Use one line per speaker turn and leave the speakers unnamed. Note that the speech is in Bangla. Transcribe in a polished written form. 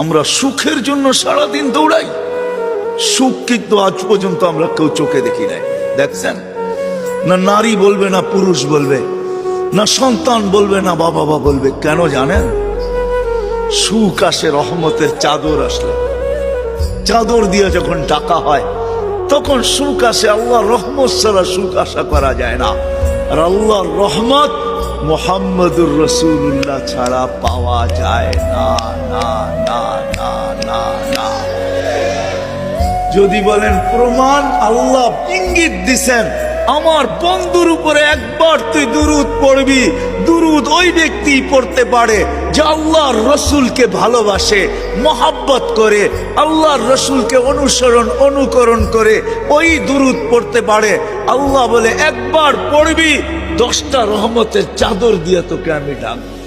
আমরা সুখের জন্য সারাদিন দৌড়াই, সুখ কিন্তু আজ পর্যন্ত আমরা কেউ চোখে দেখি নাই। দেখছেন না, নারী বলবে না পুরুষ বলবে, না সন্তান বলবে না বাবা বলবে। কেন জানেন? সুখ আসে রহমতের চাদর আসলে, চাদর দিয়ে যখন ডাকা হয় তখন সুখ আসে। আল্লাহর রহমত ছাড়া সুখ আশা করা যায় না। আর আল্লাহর রহমত মুহাম্মদুর রাসূলুল্লাহ ছাড়া পাওয়া যায় না, না না না না না। যদি বলেন প্রমাণ, আল্লাহ ইঙ্গিত দিছেন, আমার বন্ধুর উপরে একবার তুই দুরূদ পড়বি, দুরূদ ওই ব্যক্তি পড়তে পারে যে আল্লাহর রসুলকে ভালোবাসে, মহাব্বত করে, আল্লাহর রসুলকে অনুকরণ করে ওই দুরূদ পড়তে পারে। আল্লাহ বলে একবার পড়বি, 10টা রহমতের চাদর দিয়ে তোকে আমি ডাকবো।